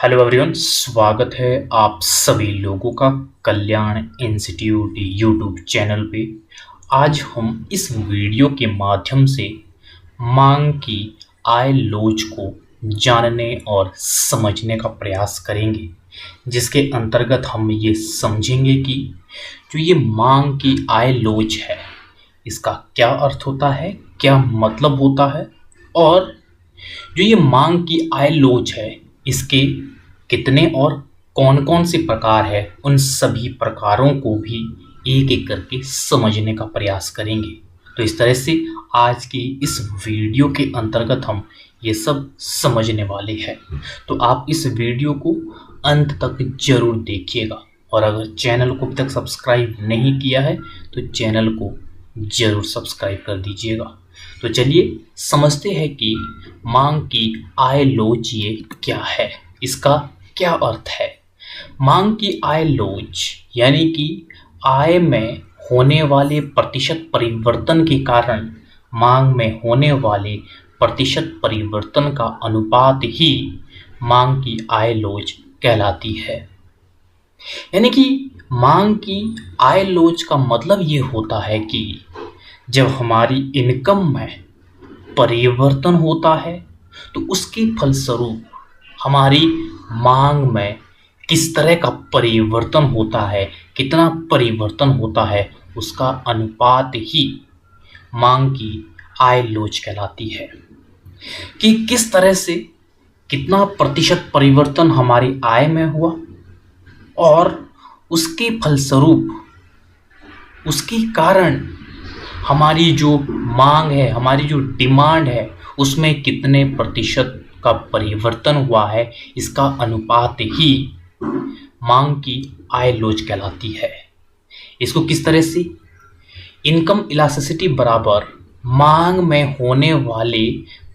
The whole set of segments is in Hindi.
हेलो एवरीवन, स्वागत है आप सभी लोगों का कल्याण इंस्टीट्यूट यूट्यूब चैनल पे। आज हम इस वीडियो के माध्यम से मांग की आय लोच को जानने और समझने का प्रयास करेंगे, जिसके अंतर्गत हम ये समझेंगे कि जो ये मांग की आय लोच है इसका क्या अर्थ होता है, क्या मतलब होता है, और जो ये मांग की आय लोच है इसके कितने और कौन कौन से प्रकार है, उन सभी प्रकारों को भी एक एक करके समझने का प्रयास करेंगे। तो इस तरह से आज की इस वीडियो के अंतर्गत हम ये सब समझने वाले हैं। तो आप इस वीडियो को अंत तक जरूर देखिएगा, और अगर चैनल को अभी तक सब्सक्राइब नहीं किया है तो चैनल को जरूर सब्सक्राइब कर दीजिएगा। तो चलिए समझते हैं कि मांग की आय लोच ये क्या है, इसका क्या अर्थ है। मांग की आय लोच यानी कि आय में होने वाले प्रतिशत परिवर्तन के कारण मांग में होने वाले प्रतिशत परिवर्तन का अनुपात ही मांग की आय लोच कहलाती है। यानी कि मांग की आय लोच का मतलब ये होता है कि जब हमारी इनकम में परिवर्तन होता है तो उसके फलस्वरूप हमारी मांग में किस तरह का परिवर्तन होता है, कितना परिवर्तन होता है, उसका अनुपात ही मांग की आय लोच कहलाती है। कि किस तरह से कितना प्रतिशत परिवर्तन हमारी आय में हुआ और उसके फलस्वरूप उसके कारण हमारी जो मांग है, हमारी जो डिमांड है, उसमें कितने प्रतिशत का परिवर्तन हुआ है, इसका अनुपात ही मांग की आय लोच कहलाती है। इसको किस तरह से, इनकम इलास्टिसिटी बराबर मांग में होने वाले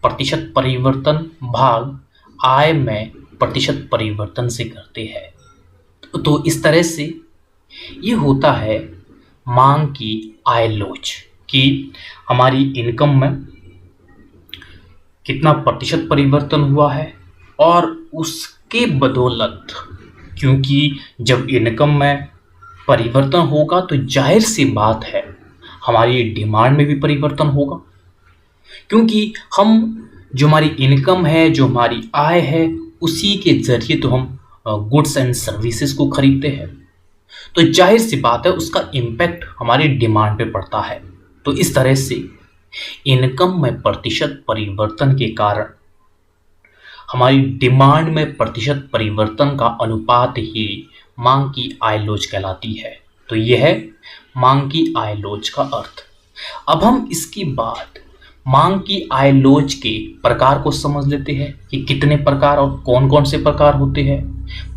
प्रतिशत परिवर्तन भाग आय में प्रतिशत परिवर्तन से करते हैं। तो इस तरह से ये होता है मांग की आय लोच कि हमारी इनकम में कितना प्रतिशत परिवर्तन हुआ है, और उसके बदौलत, क्योंकि जब इनकम में परिवर्तन होगा तो जाहिर सी बात है हमारी डिमांड में भी परिवर्तन होगा, क्योंकि हम जो हमारी इनकम है, जो हमारी आय है, उसी के जरिए तो हम गुड्स एंड सर्विसेज को खरीदते हैं। तो जाहिर सी बात है उसका इम्पैक्ट हमारी डिमांड पे पड़ता है। तो इस तरह से इनकम में प्रतिशत परिवर्तन के कारण हमारी डिमांड में प्रतिशत परिवर्तन का अनुपात ही मांग की आय लोच कहलाती है। तो यह है मांग की आय लोच का अर्थ। अब हम इसकी बात मांग की आय लोच के प्रकार को समझ लेते हैं कि कितने प्रकार और कौन कौन से प्रकार होते हैं।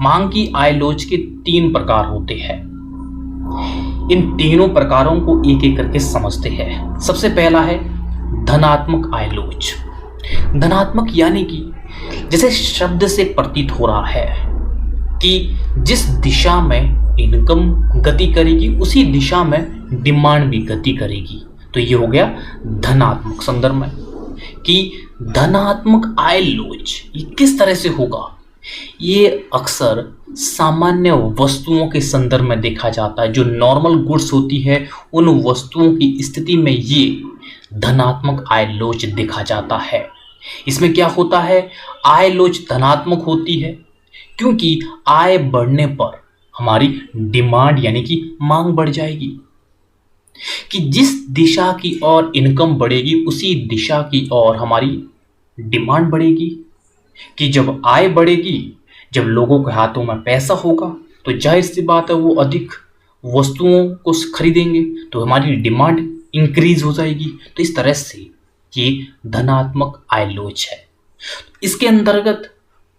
मांग की आय लोच के 3 प्रकार होते हैं। इन तीनों प्रकारों को एक एक करके समझते हैं। सबसे पहला है धनात्मक आय लोच। धनात्मक यानी कि जैसे शब्द से प्रतीत हो रहा है कि जिस दिशा में इनकम गति करेगी उसी दिशा में डिमांड भी गति करेगी। तो ये हो गया धनात्मक संदर्भ में। कि धनात्मक आय लोच ये किस तरह से होगा, ये अक्सर सामान्य वस्तुओं के संदर्भ में देखा जाता है। जो नॉर्मल गुड्स होती है उन वस्तुओं की स्थिति में ये धनात्मक आय लोच देखा जाता है। इसमें क्या होता है, आय लोच धनात्मक होती है क्योंकि आय बढ़ने पर हमारी डिमांड यानी कि मांग बढ़ जाएगी। कि जिस दिशा की ओर इनकम बढ़ेगी उसी दिशा की ओर हमारी डिमांड बढ़ेगी। कि जब आय बढ़ेगी, जब लोगों के हाथों में पैसा होगा तो जाहिर सी बात है वो अधिक वस्तुओं को खरीदेंगे, तो हमारी डिमांड इंक्रीज हो जाएगी। तो इस तरह से ये धनात्मक आय लोच है। इसके अंतर्गत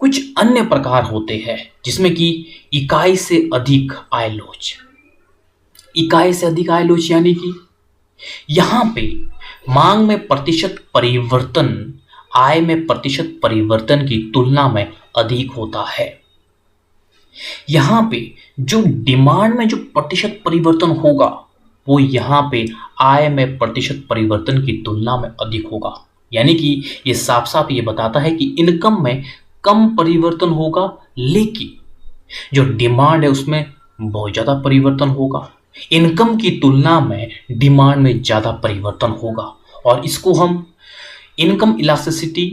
कुछ अन्य प्रकार होते हैं जिसमें कि इकाई से अधिक आय लोच। इकाई से अधिक आय लोच यानी कि यहां पे मांग में प्रतिशत परिवर्तन आय में प्रतिशत परिवर्तन की तुलना में अधिक होता है। यहां पे जो डिमांड में जो प्रतिशत परिवर्तन होगा वो यहां पे आय में प्रतिशत परिवर्तन की तुलना में अधिक होगा। यानी कि ये साफ साफ ये बताता है कि इनकम में कम परिवर्तन होगा लेकिन जो डिमांड है उसमें बहुत ज़्यादा परिवर्तन होगा। इनकम की तुलना में डिमांड में ज़्यादा परिवर्तन होगा और इसको हम इनकम इलास्टिसिटी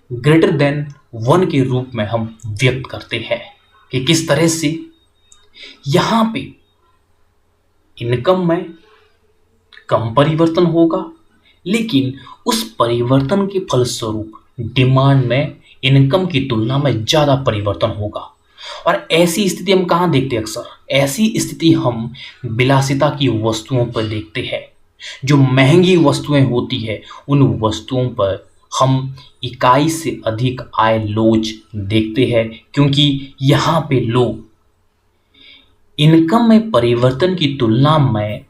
ग्रेटर देन 1 के रूप में हम व्यक्त करते हैं कि किस तरह से यहाँ पे इनकम में कम परिवर्तन होगा, लेकिन उस परिवर्तन के फलस्वरूप डिमांड में इनकम की तुलना में ज़्यादा परिवर्तन होगा। और ऐसी स्थिति हम कहाँ देखते हैं? अक्सर ऐसी स्थिति हम विलासिता की वस्तुओं पर देखते हैं। जो महंगी वस्तुएं होती है उन वस्तुओं पर हम इकाई से अधिक आय लोच देखते हैं, क्योंकि यहाँ पे लोग इनकम में परिवर्तन की तुलना में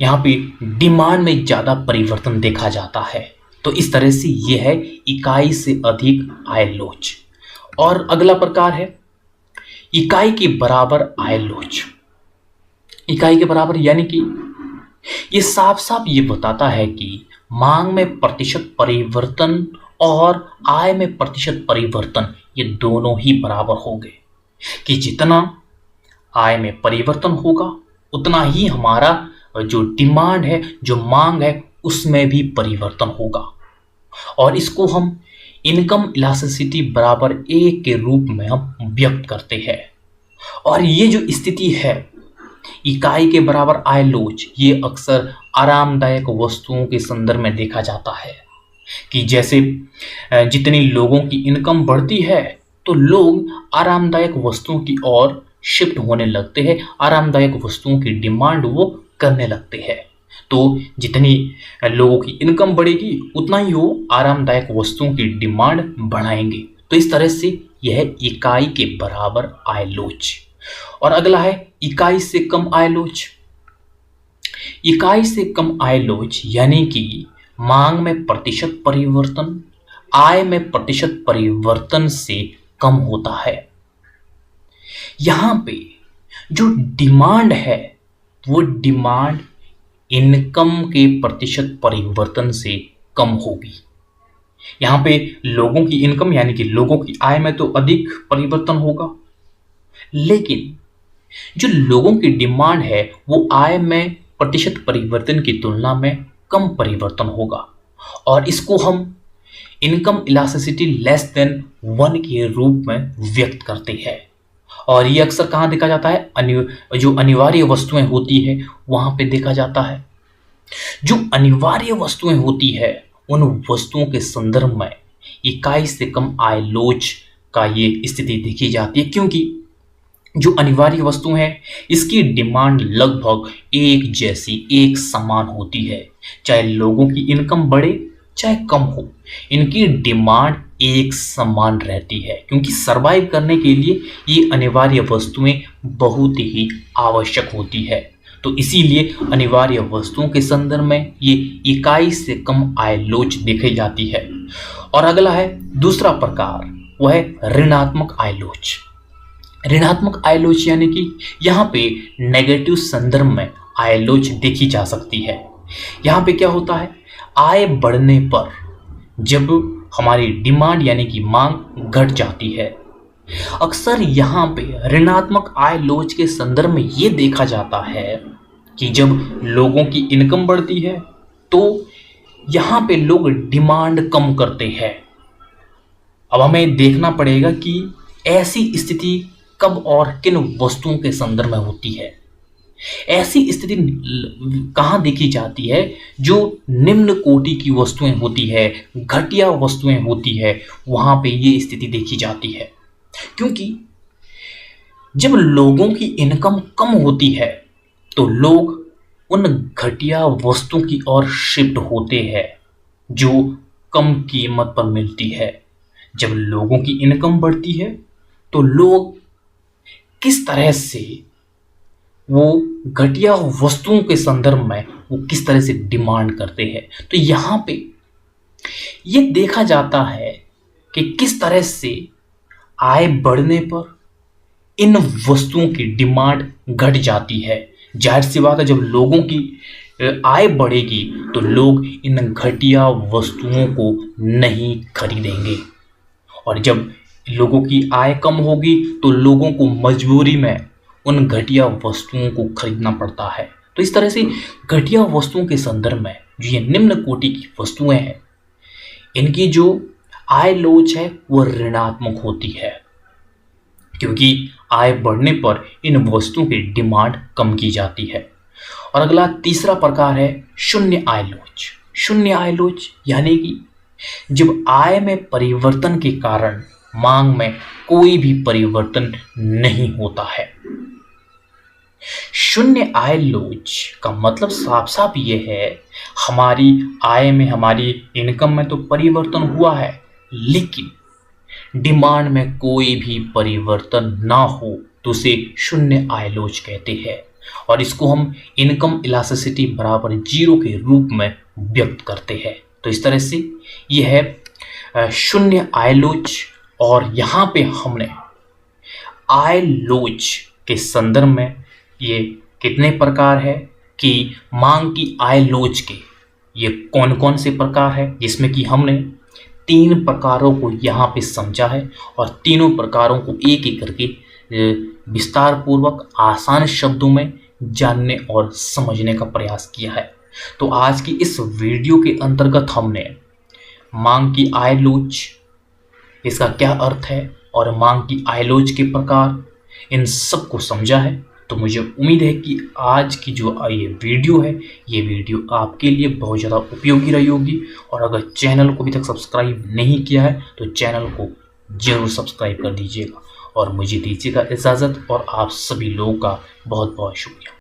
यहाँ पे डिमांड में ज़्यादा परिवर्तन देखा जाता है। तो इस तरह से यह है इकाई से अधिक आय लोच। और अगला प्रकार है इकाई के बराबर आय लोच। इकाई के बराबर यानी कि ये साफ साफ ये बताता है कि मांग में प्रतिशत परिवर्तन और आय में प्रतिशत परिवर्तन ये दोनों ही बराबर हो गए, कि जितना आय में परिवर्तन होगा उतना ही हमारा जो डिमांड है, जो मांग है, उसमें भी परिवर्तन होगा। और इसको हम इनकम इलास्टिसिटी बराबर 1 के रूप में हम व्यक्त करते हैं। और ये जो स्थिति है इकाई के बराबर आय लोच, ये अक्सर आरामदायक वस्तुओं के संदर्भ में देखा जाता है कि जैसे जितनी लोगों की इनकम बढ़ती है तो लोग आरामदायक वस्तुओं की ओर शिफ्ट होने लगते हैं, आरामदायक वस्तुओं की डिमांड वो करने लगते हैं। तो जितनी लोगों की इनकम बढ़ेगी उतना ही वो आरामदायक वस्तुओं की डिमांड बढ़ाएंगे। तो इस तरह से यह इकाई के बराबर आय लोच। और अगला है इकाई से कम आय लोच। इकाई से कम आय लोच यानी कि मांग में प्रतिशत परिवर्तन आय में प्रतिशत परिवर्तन से कम होता है। यहां पे जो डिमांड है वो डिमांड इनकम के प्रतिशत परिवर्तन से कम होगी। यहाँ पे लोगों की इनकम यानी कि लोगों की आय में तो अधिक परिवर्तन होगा, लेकिन जो लोगों की डिमांड है वो आय में प्रतिशत परिवर्तन की तुलना में कम परिवर्तन होगा। और इसको हम इनकम इलास्टिसिटी लेस देन 1 के रूप में व्यक्त करते हैं। और ये अक्सर कहाँ देखा जाता है? जो अनिवार्य वस्तुएं होती है वहां पे देखा जाता है। जो अनिवार्य वस्तुएं होती है उन वस्तुओं के संदर्भ में इकाई से कम आय लोच का ये स्थिति देखी जाती है, क्योंकि जो अनिवार्य वस्तु है इसकी डिमांड लगभग एक जैसी एक समान होती है, चाहे लोगों की इनकम बढ़े चाहे कम हो, इनकी डिमांड एक समान रहती है, क्योंकि सरवाइव करने के लिए ये अनिवार्य वस्तुएं बहुत ही आवश्यक होती है। तो इसीलिए अनिवार्य वस्तुओं के संदर्भ में ये इकाई से कम आय लोच देखी जाती है। और अगला है दूसरा प्रकार, वह है ऋणात्मक आय लोच। ऋणात्मक आय लोच यानी कि यहाँ पे नेगेटिव संदर्भ में आय लोच देखी जा सकती है। यहाँ पे क्या होता है? आय बढ़ने पर जब हमारी डिमांड यानी कि मांग घट जाती है, अक्सर यहाँ पे ऋणात्मक आय लोच के संदर्भ में ये देखा जाता है कि जब लोगों की इनकम बढ़ती है तो यहाँ पे लोग डिमांड कम करते हैं। अब हमें देखना पड़ेगा कि ऐसी स्थिति कब और किन वस्तुओं के संदर्भ में होती है। ऐसी स्थिति कहाँ देखी जाती है? जो निम्न कोटि की वस्तुएं होती है, घटिया वस्तुएं होती है, वहां पे ये स्थिति देखी जाती है। क्योंकि जब लोगों की इनकम कम होती है तो लोग उन घटिया वस्तुओं की ओर शिफ्ट होते हैं जो कम कीमत पर मिलती है। जब लोगों की इनकम बढ़ती है तो लोग किस तरह से वो घटिया वस्तुओं के संदर्भ में वो किस तरह से डिमांड करते हैं। तो यहाँ पे ये देखा जाता है कि किस तरह से आय बढ़ने पर इन वस्तुओं की डिमांड घट जाती है। जाहिर सी बात है, जब लोगों की आय बढ़ेगी तो लोग इन घटिया वस्तुओं को नहीं खरीदेंगे, और जब लोगों की आय कम होगी तो लोगों को मजबूरी में उन घटिया वस्तुओं को खरीदना पड़ता है। तो इस तरह से घटिया वस्तुओं के संदर्भ में जो ये निम्न कोटि की वस्तुएं हैं, इनकी जो आय लोच है वो ऋणात्मक होती है, क्योंकि आय बढ़ने पर इन वस्तुओं की डिमांड कम की जाती है। और अगला तीसरा प्रकार है शून्य आय लोच। शून्य आय लोच यानी कि जब आय में परिवर्तन के कारण मांग में कोई भी परिवर्तन नहीं होता है। शून्य आय लोच का मतलब साफ साफ ये है, हमारी आय में, हमारी इनकम में तो परिवर्तन हुआ है, लेकिन डिमांड में कोई भी परिवर्तन ना हो तो उसे शून्य आय लोच कहते हैं। और इसको हम इनकम इलास्टिसिटी बराबर 0 के रूप में व्यक्त करते हैं। तो इस तरह से यह है शून्य आय लोच। और यहाँ पे हमने आय लोच के संदर्भ में ये कितने प्रकार है कि मांग की आय लोच के ये कौन कौन से प्रकार है, जिसमें कि हमने 3 प्रकारों को यहाँ पे समझा है और तीनों प्रकारों को एक एक करके विस्तार पूर्वक आसान शब्दों में जानने और समझने का प्रयास किया है। तो आज की इस वीडियो के अंतर्गत हमने मांग की आय लोच, इसका क्या अर्थ है, और मांग की आय लोच के प्रकार, इन सब को समझा है। तो मुझे उम्मीद है कि आज की जो ये वीडियो है, ये वीडियो आपके लिए बहुत ज़्यादा उपयोगी रही होगी। और अगर चैनल को अभी तक सब्सक्राइब नहीं किया है तो चैनल को जरूर सब्सक्राइब कर दीजिएगा और मुझे दीजिएगा इजाज़त। और आप सभी लोगों का बहुत बहुत शुक्रिया।